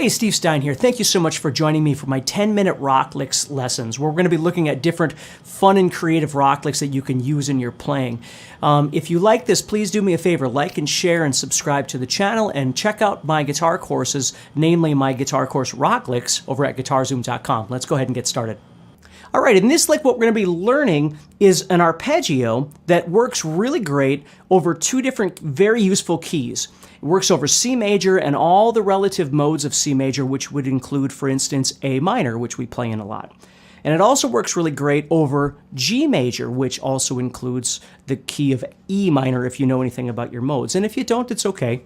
Hey, Steve Stine here. Thank you so much for joining me for my 10-minute rock licks lessons, where we're going to be looking at different fun and creative rock licks that you can use in your playing. If you like this, please do me a favor, like and share and subscribe to the channel, and check out my guitar courses, namely my guitar course Rock Licks, over at guitar-zoom.com. Let's go ahead and get started. All right, in this lick, what we're going to be learning is an arpeggio that works really great over two different very useful keys. It works over C major and all the relative modes of C major, which would include, for instance, A minor, which we play in a lot. And it also works really great over G major, which also includes the key of E minor, if you know anything about your modes. And if you don't, it's okay.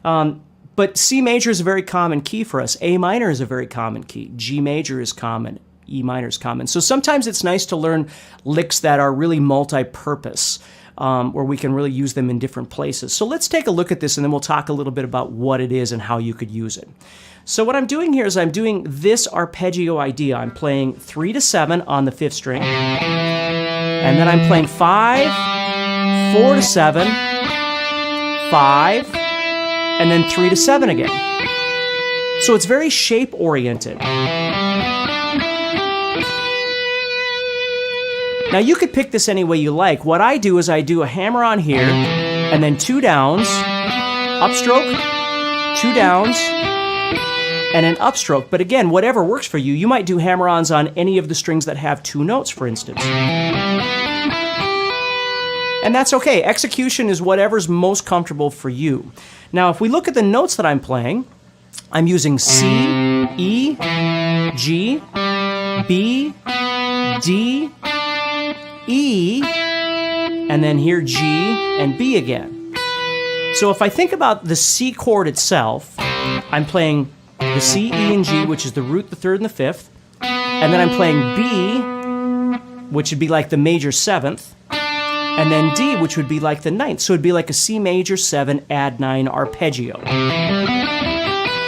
But C major is a very common key for us. A minor is a very common key. G major is common. E minor is common. So sometimes it's nice to learn licks that are really multi-purpose, where we can really use them in different places. So let's take a look at this, and then we'll talk a little bit about what it is and how you could use it. So what I'm doing here is I'm doing this arpeggio idea. I'm playing 3 to 7 on the 5th string, and then I'm playing 5, 4 to 7, 5, and then 3 to 7 again. So it's very shape-oriented. Now you could pick this any way you like. What I do is I do a hammer-on here, and then 2 downs, upstroke, 2 downs, and an upstroke. But again, whatever works for you. You might do hammer-ons on any of the strings that have 2 notes, for instance. And that's okay. Execution is whatever's most comfortable for you. Now, if we look at the notes that I'm playing, I'm using C, E, G, B, D, E, and then here G and B again. So if I think about the C chord itself, I'm playing the C, E, and G, which is the root, the 3rd, and the 5th, and then I'm playing B, which would be like the major 7th, and then D, which would be like the 9th. So it'd be like a C major 7 add 9 arpeggio.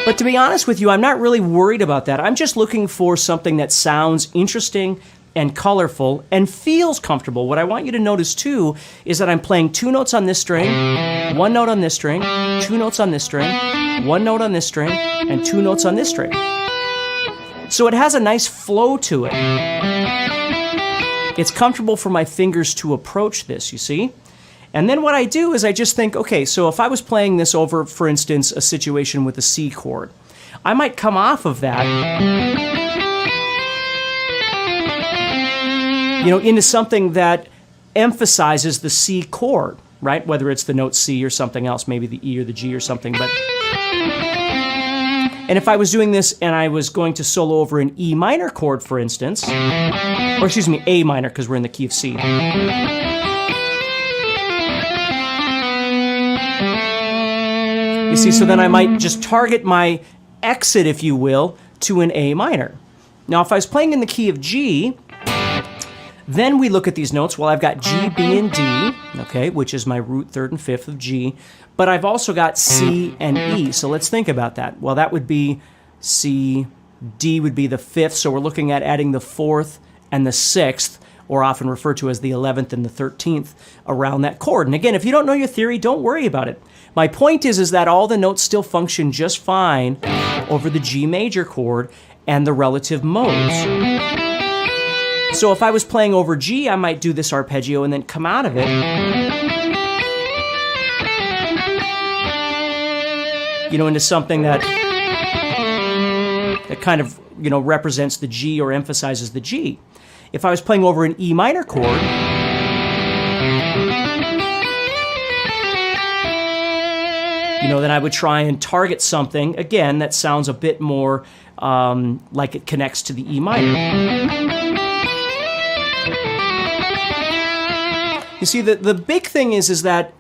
But to be honest with you, I'm not really worried about that. I'm just looking for something that sounds interesting and colorful and feels comfortable. What I want you to notice too is that I'm playing 2 notes on this string, 1 note on this string, 2 notes on this string, 1 note on this string, and 2 notes on this string. So it has a nice flow to it. It's comfortable for my fingers to approach this, you see? And then what I do is I just think, okay, so if I was playing this over, for instance, a situation with a C chord, I might come off of that, into something that emphasizes the C chord, right? Whether it's the note C or something else, maybe the E or the G or something. And if I was doing this and I was going to solo over an E minor chord, for instance, or excuse me, A minor, because we're in the key of C. You see, so then I might just target my exit, if you will, to an A minor. Now, if I was playing in the key of G, then we look at these notes. Well, I've got G, B, and D, okay, which is my root, 3rd, and 5th of G. But I've also got C and E, so let's think about that. Well, that would be C, D would be the 5th, so we're looking at adding the 4th and the 6th, or often referred to as the 11th and the 13th, around that chord. And again, if you don't know your theory, don't worry about it. My point is that all the notes still function just fine over the G major chord and the relative modes. So if I was playing over G, I might do this arpeggio and then come out of it, into something that kind of, represents the G or emphasizes the G. If I was playing over an E minor chord, then I would try and target something, again, that sounds a bit more like it connects to the E minor. You see, the big thing is that,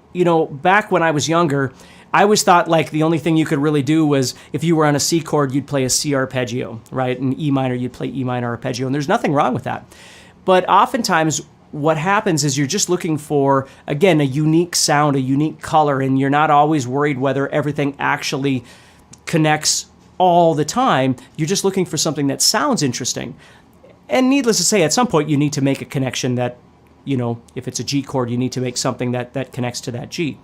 back when I was younger, I always thought like the only thing you could really do was if you were on a C chord, you'd play a C arpeggio, right? And E minor, you'd play E minor arpeggio, and there's nothing wrong with that. But oftentimes what happens is you're just looking for, again, a unique sound, a unique color, and you're not always worried whether everything actually connects all the time. You're just looking for something that sounds interesting. And needless to say, at some point you need to make a connection that, if it's a G chord, you need to make something that connects to that G.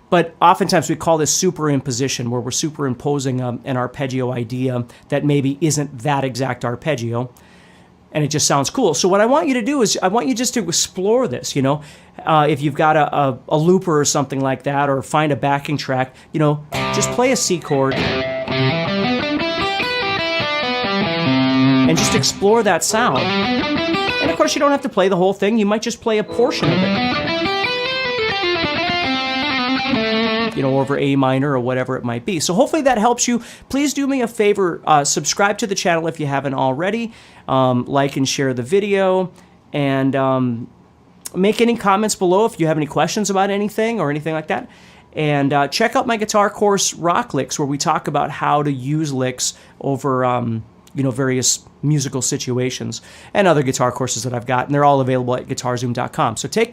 But oftentimes we call this superimposition, where we're superimposing an arpeggio idea that maybe isn't that exact arpeggio, and it just sounds cool. So what I want you to do is I want you just to explore this, you know. If you've got a looper or something like that, or find a backing track, you know, just play a C chord and just explore that sound. And of course, you don't have to play the whole thing. You might just play a portion of it, you know, over A minor or whatever it might be. So hopefully that helps you. Please do me a favor, subscribe to the channel if you haven't already, like and share the video, and make any comments below if you have any questions about anything or anything like that. And check out my guitar course, Rock Licks, where we talk about how to use licks over you know, various musical situations, and other guitar courses that I've got, and they're all available at guitar-zoom.com. So take care.